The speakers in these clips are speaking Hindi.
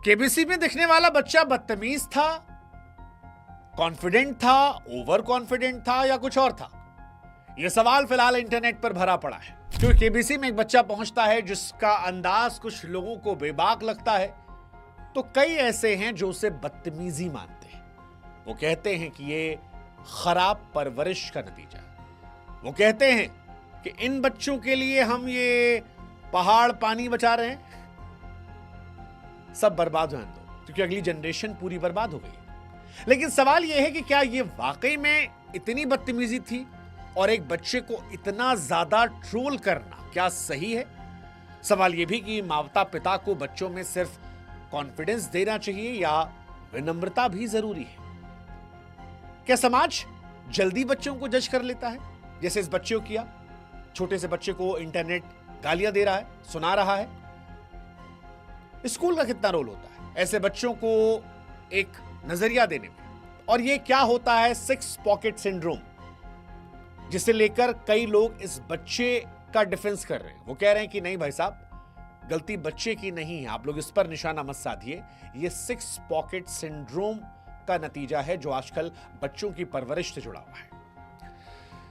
केबीसी में दिखने वाला बच्चा बदतमीज था, कॉन्फिडेंट था, ओवर कॉन्फिडेंट था या कुछ और था? यह सवाल फिलहाल इंटरनेट पर भरा पड़ा है। क्योंकि केबीसी में एक बच्चा पहुंचता है जिसका अंदाज कुछ लोगों को बेबाक लगता है, तो कई ऐसे हैं जो उसे बदतमीजी मानते हैं। वो कहते हैं कि ये खराब परवरिश का नतीजा है। वो कहते हैं कि इन बच्चों के लिए हम ये पहाड़ पानी बचा रहे हैं, सब बर्बाद होने दो, क्योंकि अगली जनरेशन पूरी बर्बाद हो गई। लेकिन सवाल यह है कि क्या यह वाकई में इतनी बदतमीजी थी और एक बच्चे को इतना ज्यादा ट्रोल करना क्या सही है? सवाल यह भी कि माता पिता को बच्चों में सिर्फ कॉन्फिडेंस देना चाहिए या विनम्रता भी जरूरी है? क्या समाज जल्दी बच्चों को जज कर लेता है, जैसे इस बच्चे को किया? छोटे से बच्चे को इंटरनेट गालियां दे रहा है, सुना रहा है। स्कूल का कितना रोल होता है ऐसे बच्चों को एक नजरिया देने में? और ये क्या होता है सिक्स पॉकेट सिंड्रोम, जिसे लेकर कई लोग इस बच्चे का डिफेंस कर रहे हैं। वो कह रहे हैं कि नहीं भाई साहब, गलती बच्चे की नहीं है, आप लोग इस पर निशाना मत साधिए। ये सिक्स पॉकेट सिंड्रोम का नतीजा है जो आजकल बच्चों की परवरिश से जुड़ा हुआ है।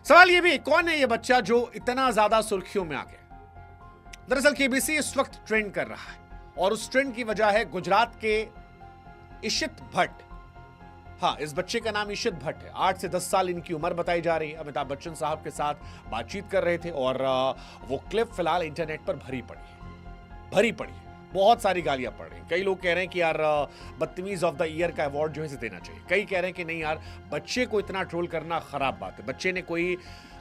सवाल ये भी, कौन है ये बच्चा जो इतना ज्यादा सुर्खियों में आ गया? दरअसल केबीसी इस वक्त ट्रेंड कर रहा है और उस ट्रेंड की वजह है गुजरात के इशित भट्ट। हाँ, इस बच्चे का नाम इशित भट्ट है। 8 से 10 साल इनकी उम्र बताई जा रही है। अमिताभ बच्चन साहब के साथ बातचीत कर रहे थे और वो क्लिप फिलहाल इंटरनेट पर भरी पड़ी है। बहुत सारी गालियां पड़ रही हैं। कई लोग कह रहे हैं कि यार बदतमीज ऑफ द ईयर का अवार्ड जो है इसे देना चाहिए। कई कह रहे हैं कि नहीं यार, बच्चे को इतना ट्रोल करना खराब बात है। बच्चे ने कोई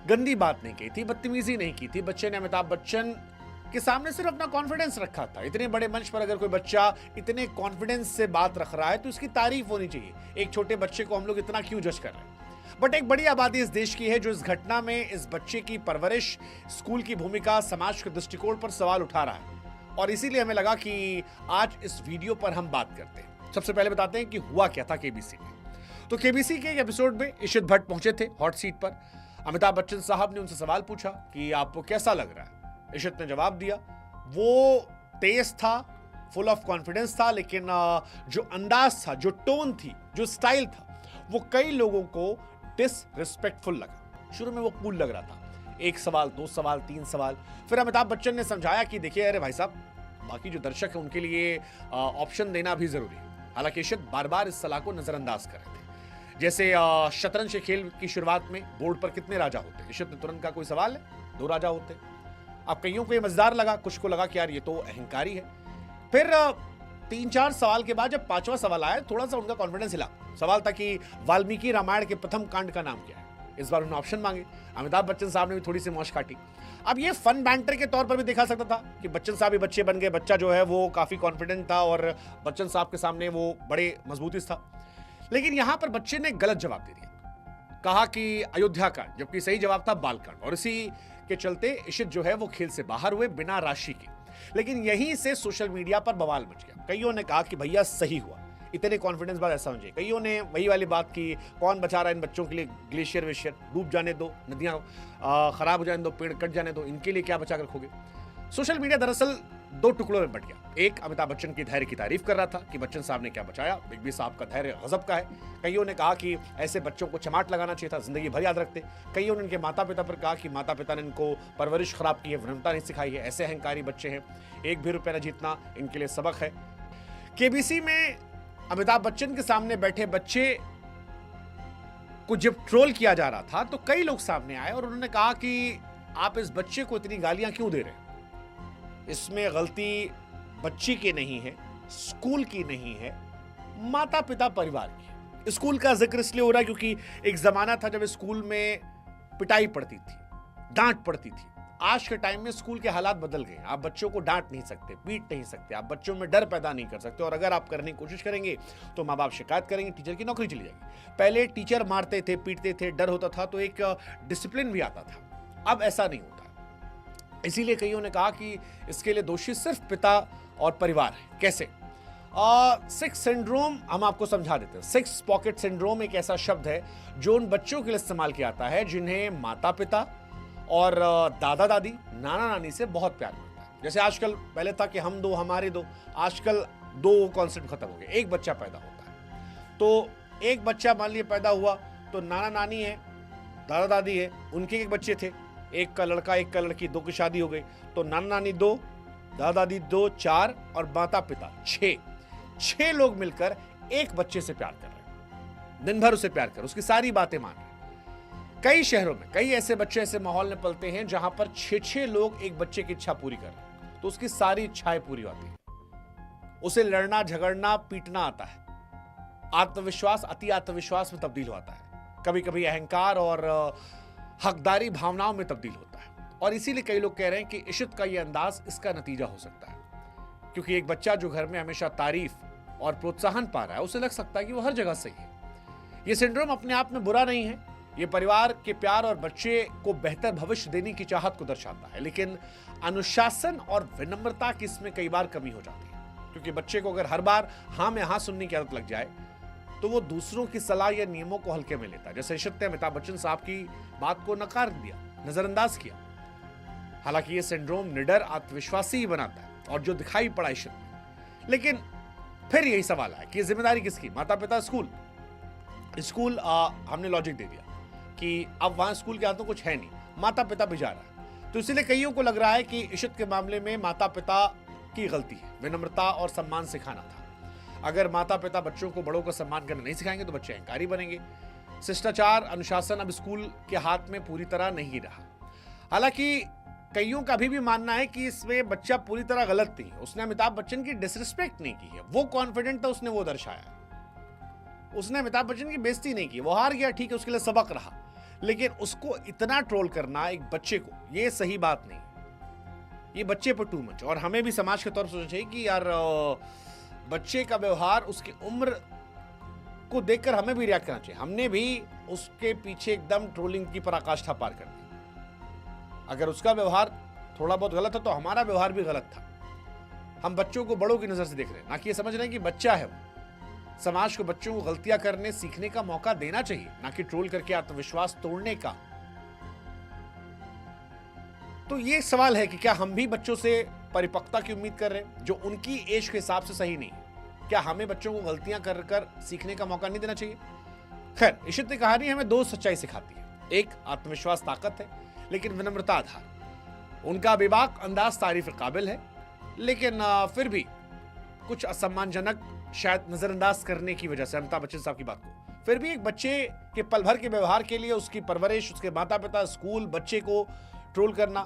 गंदी बात नहीं की थी, बदतमीजी नहीं की थी। बच्चे ने अमिताभ बच्चन के सामने सिर्फ अपना कॉन्फिडेंस रखा था। इतने बड़े मंच पर अगर कोई बच्चा इतने कॉन्फिडेंस से बात रख रहा है तो इसकी तारीफ होनी चाहिए। एक छोटे बच्चे को हम लोग इतना क्यों जज कर रहे हैं? बट एक बड़ी आबादी इस देश की है जो इस घटना में इस बच्चे की परवरिश, स्कूल की भूमिका, समाज के दृष्टिकोण पर सवाल उठा रहा है। और इसीलिए हमें लगा कि आज इस वीडियो पर हम बात करते हैं। सबसे पहले बताते हैं कि हुआ क्या था केबीसी में। तो केबीसी के एक एपिसोड में इशित भट्ट पहुंचे थे हॉट सीट पर। अमिताभ बच्चन साहब ने उनसे सवाल पूछा कि आपको कैसा लग रहा है? इशित ने जवाब दिया। वो तेज था, फुल ऑफ कॉन्फिडेंस था, लेकिन जो अंदाज था, जो टोन थी, जो स्टाइल था, वो कई लोगों को डिसरिस्पेक्टफुल लगा। शुरू में वो कूल लग रहा था। 1 सवाल, 2 सवाल, 3 सवाल। फिर अमिताभ बच्चन ने समझाया कि देखिए अरे भाई साहब, बाकी जो दर्शक है उनके लिए ऑप्शन देना भी जरूरी है। हालांकि इशित बार बार इस सलाह को नजरअंदाज कर रहे थे। जैसे शतरंज के खेल की शुरुआत में बोर्ड पर कितने राजा होते? इशित ने तुरंत कहा कोई सवाल है, 2 राजा होते। अब कईयों को ये मजेदार लगा, कुछ को लगा कि यार ये तो अहंकारी है। फिर 3-4 सवाल के बाद जब 5वां सवाल आया, थोड़ा सा उनका कॉन्फिडेंस हिला। सवाल था कि वाल्मीकि रामायण के प्रथम कांड का नाम क्या है? इस बार उन्होंने ऑप्शन मांगे। अमिताभ बच्चन साहब ने भी थोड़ी सी मौज काटी। अब ये फन बैंटर के तौर पर भी देखा सकता था कि बच्चन साहब भी बच्चे बन गए। बच्चा जो है वो काफी कॉन्फिडेंट था और बच्चन साहब के सामने वो बड़े मजबूती था। लेकिन यहां पर बच्चे ने गलत जवाब दे दिया। कहा कि अयोध्या कांड, जबकि सही जवाब था बालकांड। और इसी के चलते इशित जो है वो खेल से बाहर हुए बिना राशि के। लेकिन यहीं से सोशल मीडिया पर बवाल मच गया। कईयों ने कहा कि भैया सही हुआ, इतने कॉन्फिडेंस बाद ऐसा होना चाहिए। कईयों ने वही वाली बात की, कौन बचा रहा है इन बच्चों के लिए? ग्लेशियर वेशियर डूब जाने दो, नदियां खराब हो जाने दो, पेड़ कट जाने दो, इनके लिए क्या बचा कर रखोगे? सोशल मीडिया दरअसल 2 टुकड़ों में बट गया। एक अमिताभ बच्चन की धैर्य की तारीफ कर रहा था कि बच्चन साहब ने क्या बचाया, बिग बी साहब का धैर्य गजब का है। कईयों ने कहा कि ऐसे बच्चों को चमाट लगाना चाहिए था, जिंदगी भर याद रखते। कईयों ने इनके माता पिता पर कहा कि माता पिता ने इनको परवरिश खराब की है, विनम्रता नहीं सिखाई है, ऐसे अहंकारी बच्चे हैं, 1 भी रुपया न जीतना इनके लिए सबक है। केबीसी में अमिताभ बच्चन के सामने बैठे बच्चे को जब ट्रोल किया जा रहा था तो कई लोग सामने आए और उन्होंने कहा कि आप इस बच्चे को इतनी गालियां क्यों दे रहे हैं? इसमें गलती बच्ची की नहीं है, स्कूल की नहीं है, माता पिता परिवार की है। स्कूल का जिक्र इसलिए हो रहा है क्योंकि एक जमाना था जब स्कूल में पिटाई पड़ती थी, डांट पड़ती थी। आज के टाइम में स्कूल के हालात बदल गए। आप बच्चों को डांट नहीं सकते, पीट नहीं सकते, आप बच्चों में डर पैदा नहीं कर सकते। और अगर आप करने की कोशिश करेंगे तो माँ बाप शिकायत करेंगे, टीचर की नौकरी चली जाएगी। पहले टीचर मारते थे, पीटते थे, डर होता था तो एक डिसिप्लिन भी आता था। अब ऐसा नहीं होता। इसीलिए कईयों ने कहा कि इसके लिए दोषी सिर्फ पिता और परिवार है। कैसे? 6 सिंड्रोम हम आपको समझा देते हैं। 6 पॉकेट सिंड्रोम एक ऐसा शब्द है जो उन बच्चों के लिए इस्तेमाल किया जाता है जिन्हें माता पिता और दादा दादी, नाना नानी से बहुत प्यार मिलता है। जैसे आजकल, पहले था कि हम दो हमारे दो, आजकल दो कॉन्सेप्ट खत्म हो गए, एक बच्चा पैदा होता है। तो एक बच्चा मान लिया पैदा हुआ तो नाना नानी है, दादा दादी है, उनके एक बच्चे थे, एक का लड़का एक का लड़की, दो की शादी हो गई, तो नाना नानी दो, दादा दादी दो, चार, और माता पिता छह लोग मिलकर एक बच्चे से प्यार कर रहे हैं, दिन भर उसे प्यार कर, उसकी सारी बातें मान रहे हैं। कई शहरों में कई ऐसे बच्चे ऐसे माहौल में पलते हैं जहां पर छह लोग एक बच्चे की इच्छा पूरी कर रहे हैं, तो उसकी सारी इच्छाएं पूरी होती है। उसे लड़ना झगड़ना पीटना आता है, आत्मविश्वास अति आत्मविश्वास में तब्दील होता है, कभी कभी अहंकार और हकदारी भावनाओं में तब्दील होता है। और इसीलिए कई लोग कह रहे हैं कि इशित का यह अंदाज इसका नतीजा हो सकता है, क्योंकि एक बच्चा जो घर में हमेशा तारीफ और प्रोत्साहन पा रहा है, उसे लग सकता है कि वो हर जगह सही है। यह सिंड्रोम अपने आप में बुरा नहीं है, यह परिवार के प्यार और बच्चे को बेहतर भविष्य देने की चाहत को दर्शाता है, लेकिन अनुशासन और विनम्रता की इसमें कई बार कमी हो जाती है, क्योंकि बच्चे को अगर हर बार हाँ में हाँ सुनने की आदत लग जाए तो वो दूसरों की सलाह या नियमों को हल्के में लेता है। जैसे इशित ने अमिताभ बच्चन साहब की बात को नकार दिया, नजरअंदाज किया। हालांकि ये सिंड्रोम निडर आत्मविश्वासी ही बनाता है और जो दिखाई पड़ा इशित में। लेकिन फिर यही सवाल है कि जिम्मेदारी किसकी, माता पिता, स्कूल हमने लॉजिक दे दिया कि अब वहां स्कूल के हाथ में कुछ है नहीं, माता पिता भी जा रहा है, तो इसलिए कईयों को लग रहा है कि इशित के मामले में माता पिता की गलती है, विनम्रता और सम्मान सिखाना था। अगर माता पिता बच्चों को बड़ों का सम्मान करना नहीं सिखाएंगे तो बच्चे अहंकारी बनेंगे। शिष्टाचार अनुशासन अब स्कूल के हाथ में पूरी तरह नहीं रहा। हालांकि कईयों का अभी भी मानना है कि इसमें बच्चा पूरी तरह गलत नहीं है, उसने अमिताभ बच्चन की डिसरिस्पेक्ट नहीं की है, वो कॉन्फिडेंट था, उसने वो दर्शाया, उसने अमिताभ बच्चन की बेइज्जती नहीं की, वो हार गया, ठीक है, उसके लिए सबक रहा, लेकिन उसको इतना ट्रोल करना एक बच्चे को, ये सही बात नहीं, ये बच्चे पर टू मच। और हमें भी समाज के तौर पर सोचना चाहिए कि यार बच्चे का व्यवहार उसकी उम्र को देखकर हमें भी रिएक्ट करना चाहिए। हमने भी उसके पीछे एकदम ट्रोलिंग की पराकाष्ठा पार कर दी। अगर उसका व्यवहार थोड़ा बहुत गलत है तो हमारा व्यवहार भी गलत था। हम बच्चों को बड़ों की नजर से देख रहे हैं, ना कि ये समझ रहे हैं कि बच्चा है वो। समाज को बच्चों को गलतियां करने सीखने का मौका देना चाहिए, ना कि ट्रोल करके आत्मविश्वास तोड़ने का। तो ये सवाल है कि क्या हम भी बच्चों से परिपक्वता की उम्मीद कर रहे हैं जो उनकी एज के हिसाब से सही नहीं है? क्या हमें बच्चों को गलतियां कर कर सीखने का मौका नहीं देना चाहिए? खैर, इशित की कहानी हमें दो सच्चाई सिखाती है, एक आत्मविश्वास ताकत है लेकिन विनम्रता आधार। उनका बेबाक अंदाज तारीफ के काबिल है, लेकिन फिर भी कुछ असम्मानजनक शायद नजरअंदाज करने की वजह से अमिताभ बच्चन साहब की बात को, फिर भी एक बच्चे के पल भर के व्यवहार के लिए उसकी परवरिश, उसके माता पिता, स्कूल, बच्चे को ट्रोल करना,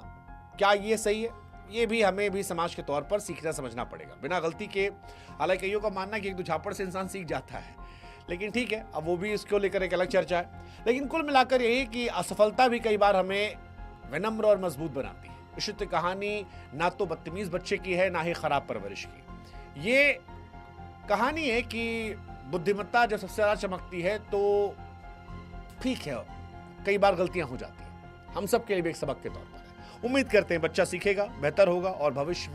क्या ये सही है? ये भी हमें भी समाज के तौर पर सीखना समझना पड़ेगा, बिना गलती के। हालांकि कईयों का मानना है कि एक दो झापड़ से इंसान सीख जाता है, लेकिन ठीक है, अब वो भी इसको लेकर एक अलग चर्चा है। लेकिन कुल मिलाकर यही कि असफलता भी कई बार हमें विनम्र और मजबूत बनाती है। इशित की कहानी ना तो बदतमीज बच्चे की है, ना ही खराब परवरिश की। ये कहानी है कि बुद्धिमत्ता जब सबसे ज्यादा चमकती है तो ठीक है, कई बार गलतियां हो जाती हैं, हम सब के लिए भी एक सबक के तौर पर है। उम्मीद करते हैं बच्चा सीखेगा, बेहतर होगा और भविष्य